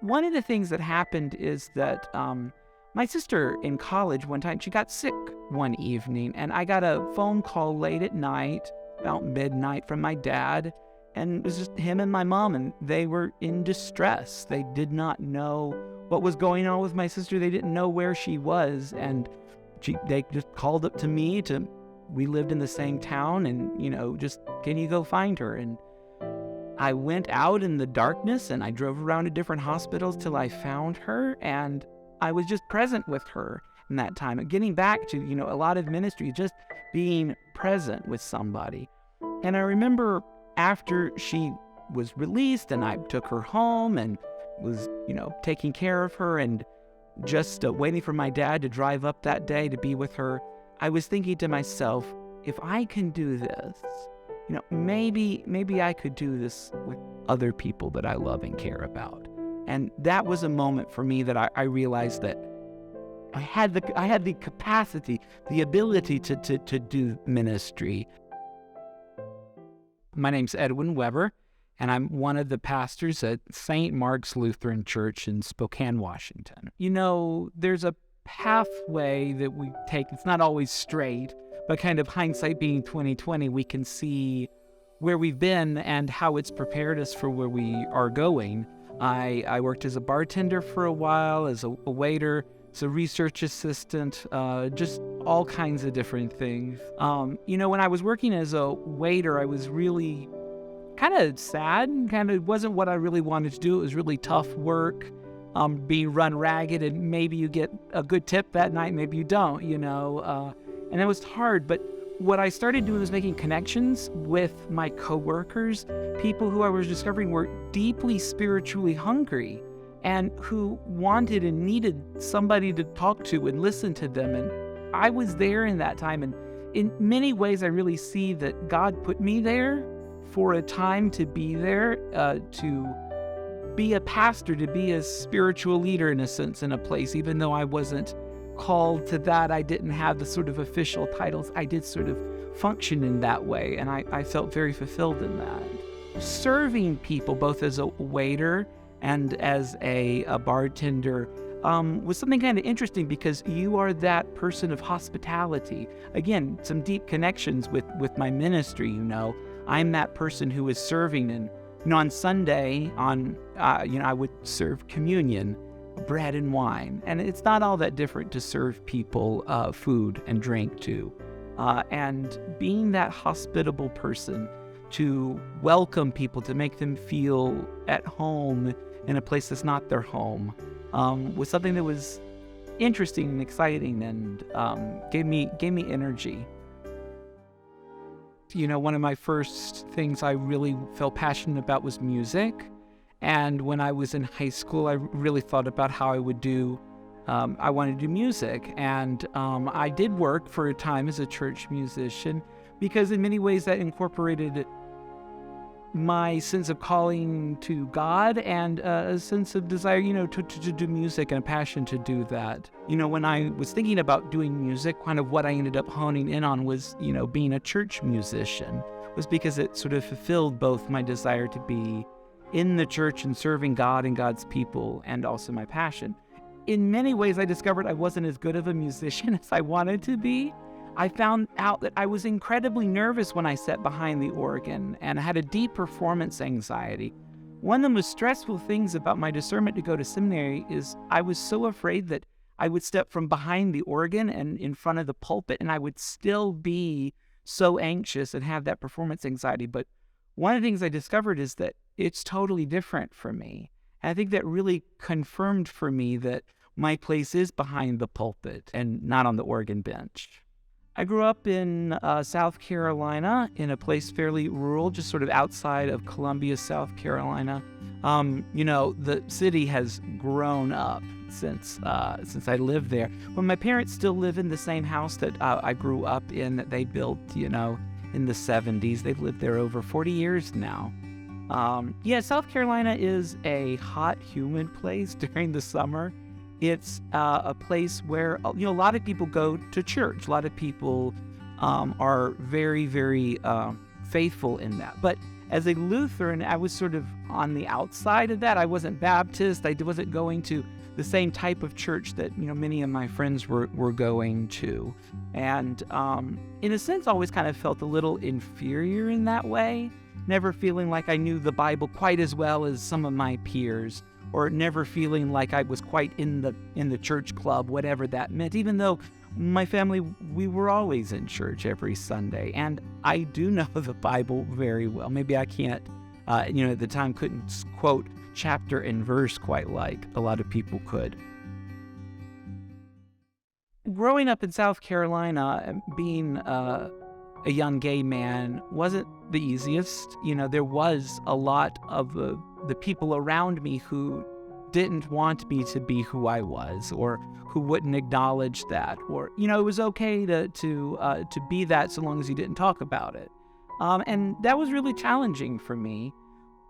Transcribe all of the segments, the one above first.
one of the things that happened is that my sister in college one time, she got sick one evening, and I got a phone call late at night, about midnight, from my dad, and it was just him and my mom, and they were in distress. They did not know what was going on with my sister. They didn't know where she was, and they just called up to me we lived in the same town, and, just, can you go find her? And I went out in the darkness, and I drove around to different hospitals till I found her, and I was just present with her in that time. And getting back to, a lot of ministry, just being present with somebody. And I remember after she was released and I took her home and was, taking care of her and just waiting for my dad to drive up that day to be with her, I was thinking to myself, if I can do this, maybe I could do this with other people that I love and care about. And that was a moment for me that I realized that I had the capacity, the ability to do ministry. My name's Edwin Weber, and I'm one of the pastors at St. Mark's Lutheran Church in Spokane, Washington. There's a pathway that we take. It's not always straight, but kind of hindsight being 2020, we can see where we've been and how it's prepared us for where we are going. I worked as a bartender for a while, as a waiter, as a research assistant, just all kinds of different things. When I was working as a waiter, I was really kind of sad and kind of wasn't what I really wanted to do. It was really tough work, being run ragged, and maybe you get a good tip that night, maybe you don't, and it was hard. But what I started doing was making connections with my coworkers, people who I was discovering were deeply spiritually hungry and who wanted and needed somebody to talk to and listen to them. And I was there in that time. And in many ways, I really see that God put me there for a time to be there, to be a pastor, to be a spiritual leader in a sense, in a place, even though I wasn't called to that. I didn't have the sort of official titles. I did sort of function in that way, and I felt very fulfilled in that. Serving people, both as a waiter and as a bartender, was something kind of interesting because you are that person of hospitality. Again, some deep connections with my ministry, I'm that person who is serving, and on Sunday, I would serve communion, bread and wine, and it's not all that different to serve people food and drink too. And being that hospitable person to welcome people, to make them feel at home in a place that's not their home, was something that was interesting and exciting, and gave me energy. One of my first things I really felt passionate about was music. And when I was in high school, I really thought about how I wanted to do music. And I did work for a time as a church musician because in many ways that incorporated my sense of calling to God and a sense of desire, to do music and a passion to do that. When I was thinking about doing music, kind of what I ended up honing in on was, being a church musician, was because it sort of fulfilled both my desire to be in the church and serving God and God's people, and also my passion. In many ways, I discovered I wasn't as good of a musician as I wanted to be. I found out that I was incredibly nervous when I sat behind the organ, and I had a deep performance anxiety. One of the most stressful things about my discernment to go to seminary is I was so afraid that I would step from behind the organ and in front of the pulpit, and I would still be so anxious and have that performance anxiety. But one of the things I discovered is that it's totally different for me. And I think that really confirmed for me that my place is behind the pulpit and not on the organ bench. I grew up in South Carolina, in a place fairly rural, just sort of outside of Columbia, South Carolina. The city has grown up since I lived there. When my parents still live in the same house that I grew up in, that they built, in the 70s. They've lived there over 40 years now. South Carolina is a hot, humid place during the summer. It's a place where, a lot of people go to church. A lot of people are very, very faithful in that. But as a Lutheran, I was sort of on the outside of that. I wasn't Baptist. I wasn't going to the same type of church that, many of my friends were going to. And in a sense, always kind of felt a little inferior in that way, never feeling like I knew the Bible quite as well as some of my peers, or never feeling like I was quite in the church club, whatever that meant, even though my family, we were always in church every Sunday. And I do know the Bible very well. Maybe I can't, at the time couldn't quote chapter and verse quite like a lot of people could. Growing up in South Carolina, being a young gay man wasn't the easiest. There was a lot of the people around me who didn't want me to be who I was, or who wouldn't acknowledge that, or it was okay to be that so long as you didn't talk about it, and that was really challenging for me.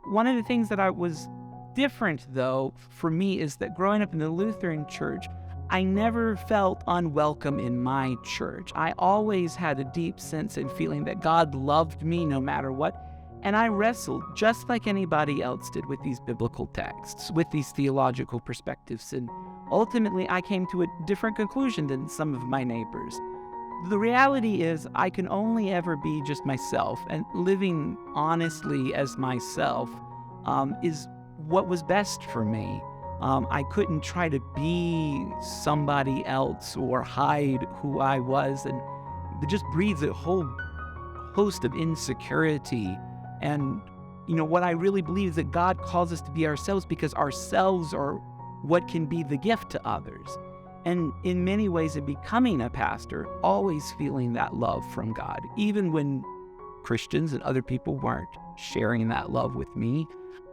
One of the things that was different, though, for me is that growing up in the Lutheran church, I never felt unwelcome in my church. I always had a deep sense and feeling that God loved me no matter what. And I wrestled, just like anybody else did, with these biblical texts, with these theological perspectives. And ultimately, I came to a different conclusion than some of my neighbors. The reality is, I can only ever be just myself, and living honestly as myself is what was best for me. I couldn't try to be somebody else or hide who I was, and it just breeds a whole host of insecurity. And, what I really believe is that God calls us to be ourselves, because ourselves are what can be the gift to others. And in many ways, in becoming a pastor, always feeling that love from God, even when Christians and other people weren't sharing that love with me,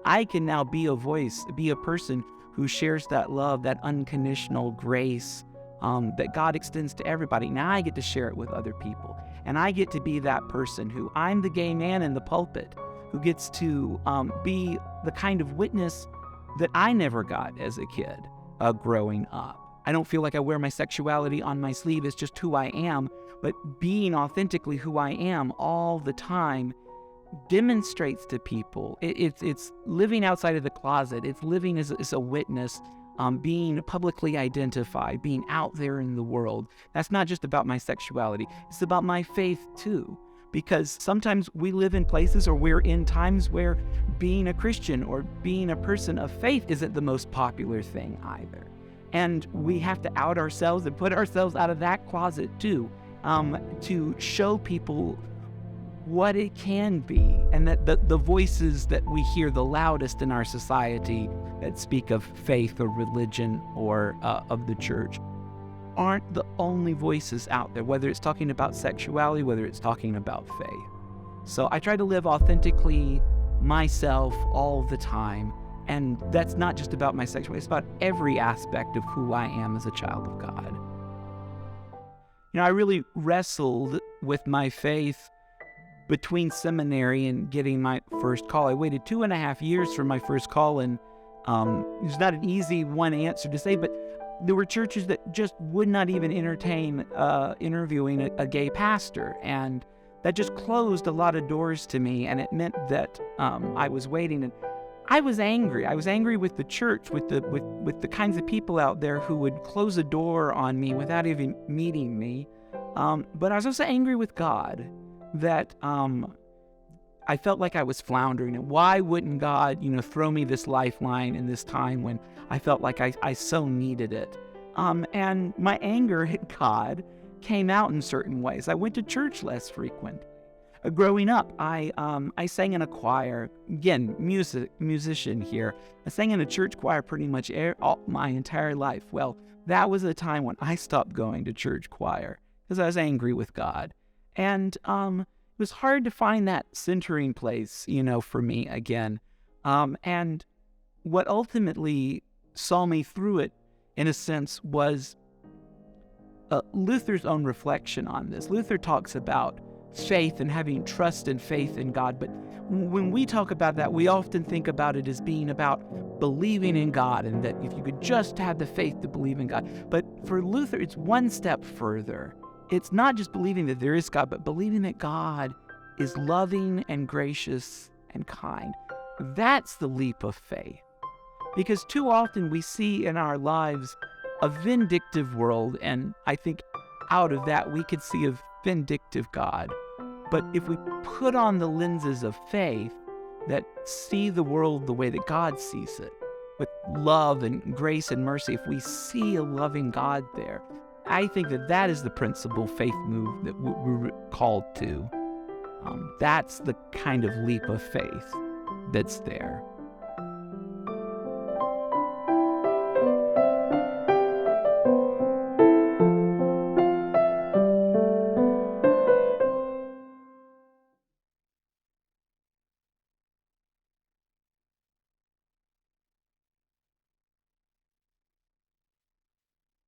I can now be a voice, be a person who shares that love, that unconditional grace that God extends to everybody. Now I get to share it with other people. And I get to be that person who, I'm the gay man in the pulpit, who gets to be the kind of witness that I never got as a kid growing up. I don't feel like I wear my sexuality on my sleeve. It's just who I am. But being authentically who I am all the time demonstrates to people. It's living outside of the closet. It's living as a witness, being publicly identified, being out there in the world. That's not just about my sexuality. It's about my faith too. Because sometimes we live in places, or we're in times where being a Christian or being a person of faith isn't the most popular thing either. And we have to out ourselves and put ourselves out of that closet too, to show people what it can be, and that the voices that we hear the loudest in our society that speak of faith or religion or of the church aren't the only voices out there, whether it's talking about sexuality, whether it's talking about faith. So I try to live authentically myself all the time, and that's not just about my sexuality, it's about every aspect of who I am as a child of God. I really wrestled with my faith between seminary and getting my first call. I waited 2.5 years for my first call, and it's not an easy one answer to say, but there were churches that just would not even entertain interviewing a gay pastor, and that just closed a lot of doors to me, and it meant that I was waiting, and I was angry. I was angry with the church, with the kinds of people out there who would close a door on me without even meeting me, but I was also angry with God that I felt like I was floundering, and why wouldn't God, throw me this lifeline in this time when I felt like I so needed it? And my anger at God came out in certain ways. I went to church less frequent. Growing up, I sang in a choir. Again, musician here. I sang in a church choir pretty much my entire life. Well, that was a time when I stopped going to church choir because I was angry with God. And it was hard to find that centering place, for me again. And what ultimately saw me through it, in a sense, was Luther's own reflection on this. Luther talks about faith and having trust and faith in God, but when we talk about that, we often think about it as being about believing in God, and that if you could just have the faith to believe in God. But for Luther, it's one step further. It's not just believing that there is God, but believing that God is loving and gracious and kind. That's the leap of faith. Because too often we see in our lives a vindictive world, and I think out of that we could see a vindictive God. But if we put on the lenses of faith that see the world the way that God sees it, with love and grace and mercy, if we see a loving God there, I think that is the principal faith move that we're called to. That's the kind of leap of faith that's there.